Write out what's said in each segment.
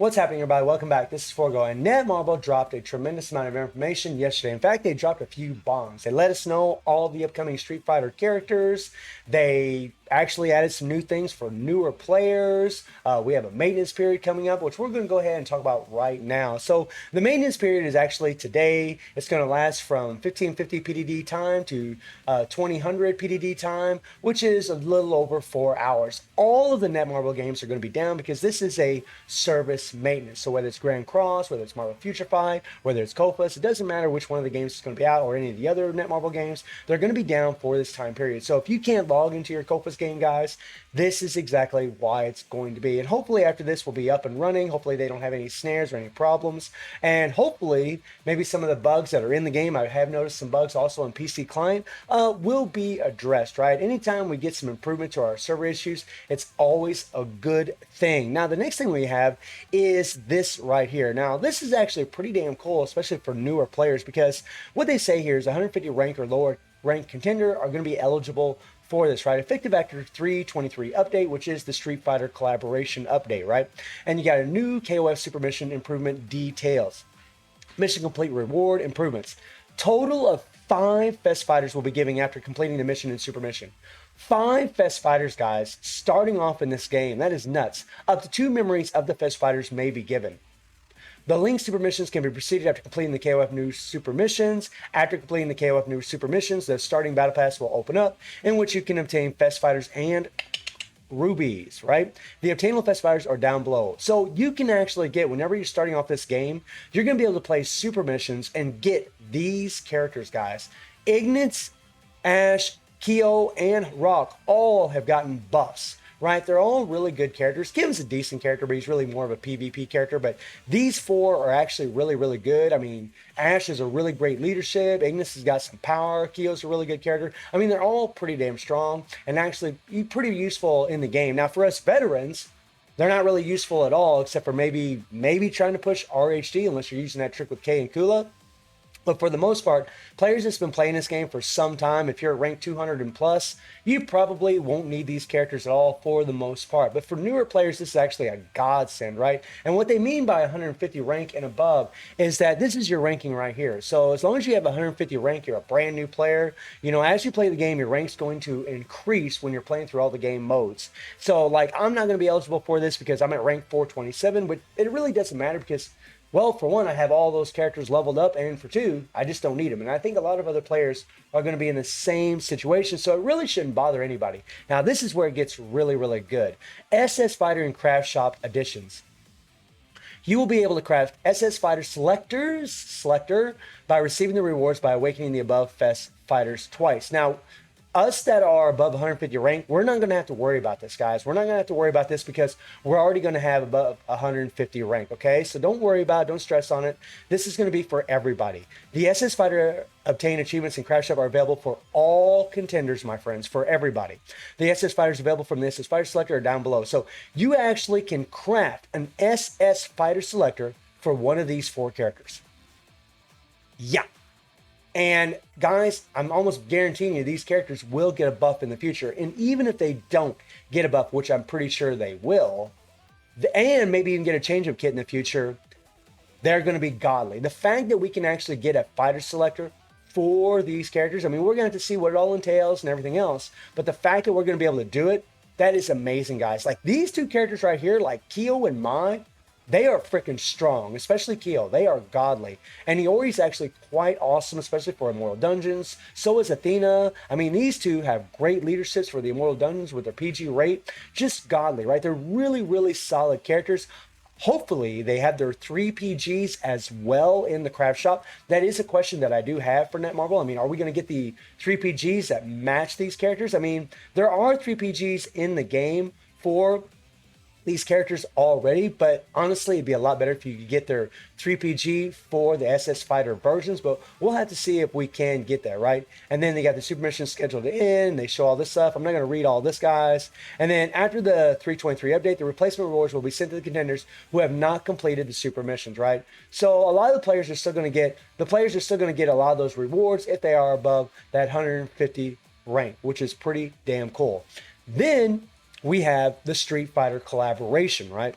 What's happening, everybody? Welcome back. This is Forgo, and Netmarble dropped a tremendous amount of information yesterday. In fact, they dropped a few bombs. They let us know all the upcoming Street Fighter characters. They actually added some new things for newer players. We have a maintenance period coming up, which we're going to go ahead and talk about right now. So the maintenance period is actually today. It's going to last from 1550 PDD time to 2000 PDD time, which is a little over 4 hours. All of the Netmarble games are going to be down because this is a service maintenance. So whether it's Grand Cross, whether it's Marvel Future Fight, whether it's Kofus, it doesn't matter which one of the games is going to be out or any of the other Netmarble games, they're going to be down for this time period. So if you can't log into your Kofus game, guys, this is exactly why it's going to be. And hopefully after this we'll be up and running. Hopefully they don't have any snares or any problems. And hopefully maybe some of the bugs that are in the game, I have noticed some bugs also on PC client, will be addressed, right? Anytime we get some improvement to our server issues, it's always a good thing. Now, the next thing we have is this right here. Now, this is actually pretty damn cool, especially for newer players, because what they say here is 150 rank or lower ranked contender are going to be eligible for this, right? Effective after 3.23 update, which is the Street Fighter collaboration update, right? And you got a new KOF super mission improvement details. Mission complete reward improvements. Total of 5 Fest Fighters will be giving after completing the mission and super mission. 5 Fest Fighters, guys, starting off in this game. That is nuts. Up to 2 memories of the Fest Fighters may be given. The Link Super Missions can be preceded after completing the KOF New Super Missions. After completing the KOF New Super Missions, the starting Battle Pass will open up, in which you can obtain Fest Fighters and rubies, right? The obtainable Fest Fighters are down below. So you can actually get, whenever you're starting off this game, you're going to be able to play Super Missions and get these characters, guys. Ignitz, Ash, Kyo, and Rock all have gotten buffs. Right, they're all really good characters. Kim's a decent character, but he's really more of a PvP character. But these 4 are actually really, really good. I mean, Ash is a really great leadership. Ignis has got some power. Kyo's a really good character. I mean, they're all pretty damn strong and actually pretty useful in the game. Now, for us veterans, they're not really useful at all, except for maybe trying to push RHD, unless you're using that trick with K and Kula. But for the most part, players that's been playing this game for some time, if you're at rank 200 and plus, you probably won't need these characters at all for the most part. But for newer players, this is actually a godsend, right? And what they mean by 150 rank and above is that this is your ranking right here. So as long as you have 150 rank, you're a brand new player. You know, as you play the game, your rank's going to increase when you're playing through all the game modes. So, like, I'm not going to be eligible for this because I'm at rank 427, but it really doesn't matter because, well, for one, I have all those characters leveled up, and for 2, I just don't need them. And I think a lot of other players are going to be in the same situation, so it really shouldn't bother anybody. Now, this is where it gets really, really good. SS Fighter and Craft Shop additions. You will be able to craft SS Fighter selector by receiving the rewards by awakening the above Fest Fighters twice. Now, us that are above 150 rank, we're not going to have to worry about this, guys. We're not going to have to worry about this because we're already going to have above 150 rank, okay? So don't worry about it. Don't stress on it. This is going to be for everybody. The SS Fighter obtain achievements in Crash Shop are available for all contenders, my friends, for everybody. The SS Fighters available from the SS Fighter Selector are down below. So you actually can craft an SS Fighter Selector for one of these 4 characters. Yeah. And guys, I'm almost guaranteeing you these characters will get a buff in the future. And even if they don't get a buff, which I'm pretty sure they will, and maybe even get a change-up kit in the future, they're going to be godly. The fact that we can actually get a fighter selector for these characters, I mean, we're going to have to see what it all entails and everything else. But the fact that we're going to be able to do it, that is amazing, guys. Like these 2 characters right here, like Kyo and Mai, they are freaking strong, especially Kyo. They are godly. And Iori's actually quite awesome, especially for Immortal Dungeons. So is Athena. I mean, these 2 have great leaderships for the Immortal Dungeons with their PG rate. Just godly, right? They're really, really solid characters. Hopefully, they have their 3 PGs as well in the craft shop. That is a question that I do have for Netmarble. I mean, are we going to get the 3 PGs that match these characters? I mean, there are 3 PGs in the game for these characters already, but honestly, it'd be a lot better if you could get their 3PG for the SS Fighter versions, but we'll have to see if we can get that, right? And then they got the super missions scheduled to end. They show all this stuff. I'm not going to read all this, guys. And then after the 3.23 update, the replacement rewards will be sent to the contenders who have not completed the super missions, right? So a lot of the players are still going to get, a lot of those rewards if they are above that 150 rank, which is pretty damn cool. Then we have the Street Fighter collaboration, right?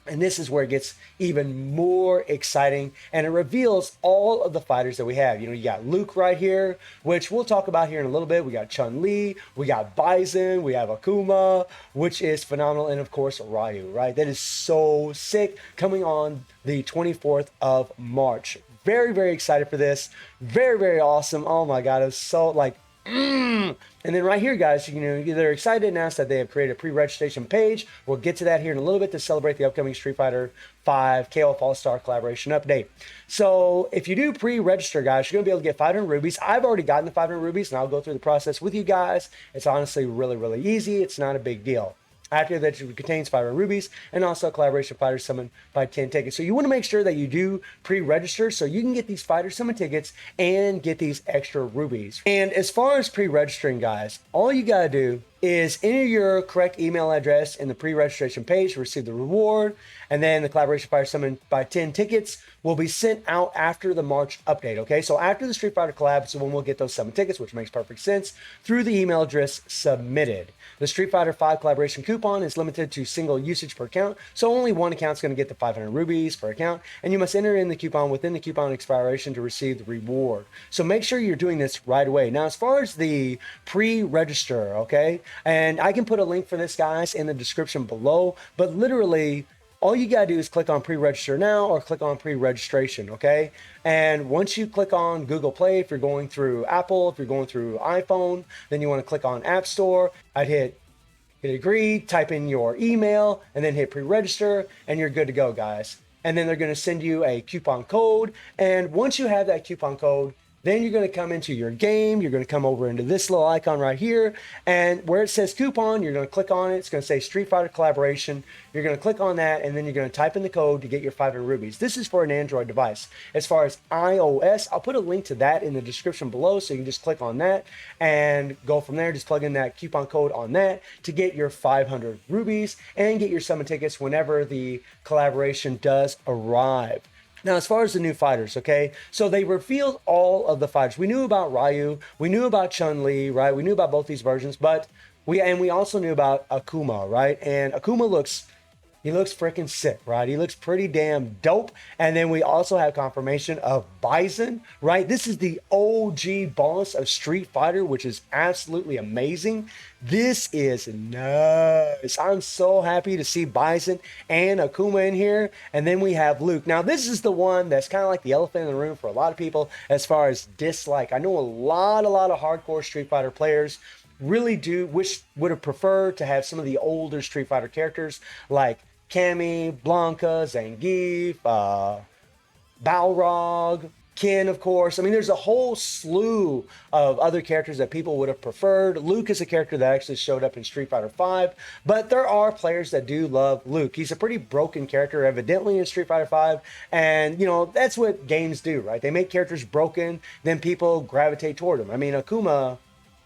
And this is where it gets even more exciting, and it reveals all of the fighters that we have. You know, you got Luke right here, which we'll talk about here in a little bit. We got Chun-Li, we got Bison, we have Akuma, which is phenomenal, and of course Ryu, right? That is so sick, coming on the 24th of March. Very, very excited for this. Very, very awesome. Oh my God, it was so like, And then right here, guys, you know, they're excited to announce that they have created a pre-registration page. We'll get to that here in a little bit to celebrate the upcoming Street Fighter V KOF All-Star collaboration update. So if you do pre-register, guys, you're going to be able to get 500 rubies. I've already gotten the 500 rubies, and I'll go through the process with you guys. It's honestly really, really easy. It's not a big deal. After that, it contains 500 rubies and also a collaboration fighter summon by 10 tickets. So you want to make sure that you do pre-register so you can get these fighter summon tickets and get these extra rubies. And as far as pre-registering, guys, all you got to do is enter your correct email address in the pre-registration page to receive the reward, and then the collaboration fighter summon by 10 tickets will be sent out after the March update. Okay, so after the Street Fighter collab is when we'll get those summon tickets, which makes perfect sense, through the email address submitted. The Street Fighter V collaboration coupon is limited to single usage per account, so only one account is going to get the 500 rubies per account, and you must enter in the coupon within the coupon expiration to receive the reward. So make sure you're doing this right away. Now, as far as the pre-register, okay, and I can put a link for this, guys, in the description below, but literally all you got to do is click on pre-register now or click on pre-registration, okay? And once you click on Google Play, if you're going through Apple, if you're going through iPhone, then you want to click on App Store. I'd hit agree, type in your email, and then hit pre-register, and you're good to go, guys. And then they're going to send you a coupon code, and once you have that coupon code, then you're going to come into your game. You're going to come over into this little icon right here. And where it says coupon, you're going to click on it. It's going to say Street Fighter Collaboration. You're going to click on that, and then you're going to type in the code to get your 500 rubies. This is for an Android device. As far as iOS, I'll put a link to that in the description below, so you can just click on that and go from there. Just plug in that coupon code on that to get your 500 rubies and get your summon tickets whenever the collaboration does arrive. Now, as far as the new fighters, okay, so they revealed all of the fighters. We knew about Ryu, we knew about Chun-Li, right? We knew about both these versions, but we also knew about Akuma, right? And Akuma looks freaking sick, right? He looks pretty damn dope. And then we also have confirmation of Bison, right? This is the OG boss of Street Fighter, which is absolutely amazing. This is nice. I'm so happy to see Bison and Akuma in here. And then we have Luke. Now, this is the one that's kind of like the elephant in the room for a lot of people as far as dislike. I know a lot of hardcore Street Fighter players really would have preferred to have some of the older Street Fighter characters like Cammy, Blanca, Zangief, Balrog, Ken, of course. I mean, there's a whole slew of other characters that people would have preferred. Luke is a character that actually showed up in Street Fighter V, but there are players that do love Luke. He's a pretty broken character, evidently, in Street Fighter V, and, you know, that's what games do, right? They make characters broken, then people gravitate toward them. I mean, Akuma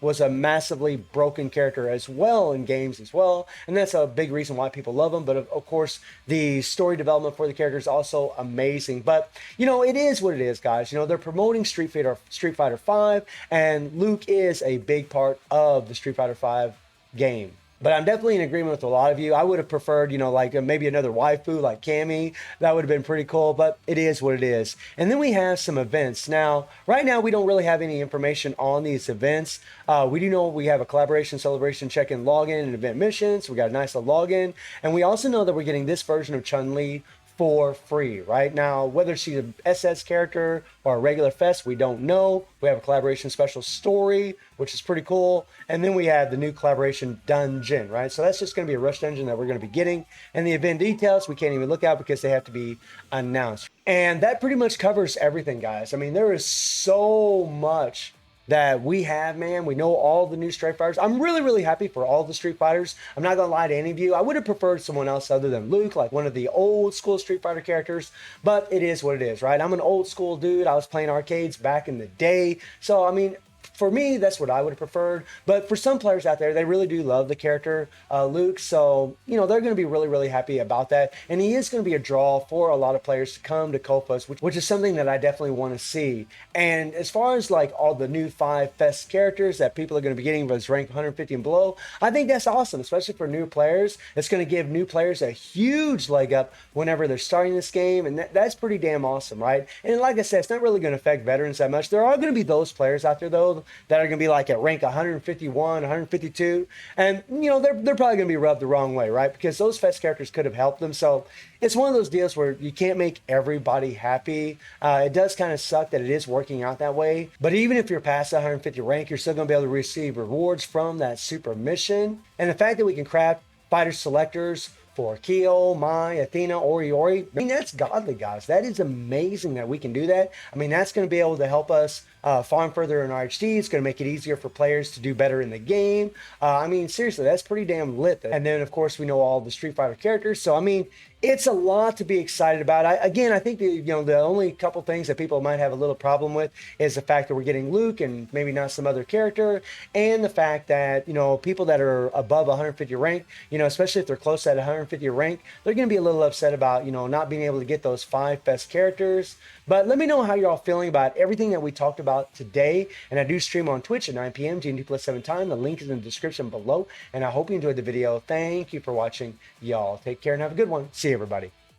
was a massively broken character as well in games as well, and that's a big reason why people love him. But of course, the story development for the character is also amazing. But you know, it is what it is, guys. You know, they're promoting Street Fighter V, and Luke is a big part of the Street Fighter V game. But I'm definitely in agreement with a lot of you. I would have preferred, you know, like maybe another waifu like Cammy. That would have been pretty cool, but it is what it is. And then we have some events. Now, right now, we don't really have any information on these events. We do know we have a collaboration, celebration, check-in, login, and event missions. We got a nice little login. And we also know that we're getting this version of Chun-Li for free. Right now, whether she's an SS character or a regular fest, we don't know. We have a collaboration special story, which is pretty cool, and then we have the new collaboration dungeon, right? So that's just going to be a rush dungeon that we're going to be getting, and the event details we can't even look at because they have to be announced. And that pretty much covers everything, guys. I mean, there is so much that we have, man. We know all the new Street Fighters. I'm really happy for all the Street Fighters. I'm not gonna lie to any of you. I would have preferred someone else other than Luke, like one of the old school Street Fighter characters, but it is what it is, right? I'm an old school dude. I was playing arcades back in the day. So, I mean, for me, that's what I would have preferred. But for some players out there, they really do love the character Luke. So, you know, they're going to be really, really happy about that. And he is going to be a draw for a lot of players to come to Copas, which is something that I definitely want to see. And as far as like all the new 5 Fest characters that people are going to be getting was ranked 150 and below, I think that's awesome, especially for new players. It's going to give new players a huge leg up whenever they're starting this game. And that's pretty damn awesome, right? And like I said, it's not really going to affect veterans that much. There are going to be those players out there, though, that are going to be like at rank 151, 152. And, you know, they're probably going to be rubbed the wrong way, right? Because those Fest characters could have helped them. So it's one of those deals where you can't make everybody happy. It does kind of suck that it is working out that way. But even if you're past 150 rank, you're still going to be able to receive rewards from that super mission. And the fact that we can craft fighter selectors for Keo, Mai, Athena, Ori. I mean, that's godly, guys. That is amazing that we can do that. I mean, that's going to be able to help us farm further in RHD. It's going to make it easier for players to do better in the game. I mean, seriously, that's pretty damn lit. And then, of course, we know all the Street Fighter characters. So, I mean, it's a lot to be excited about. I think the only couple things that people might have a little problem with is the fact that we're getting Luke and maybe not some other character, and the fact that, you know, people that are above 150 rank, you know, especially if they're close to that 150 rank, they're going to be a little upset about, you know, not being able to get those 5 best characters. But let me know how you're all feeling about everything that we talked about today. And I do stream on Twitch at 9 p.m. GMT+7 time. The link is in the description below. And I hope you enjoyed the video. Thank you for watching, y'all. Take care and have a good one. See you, everybody.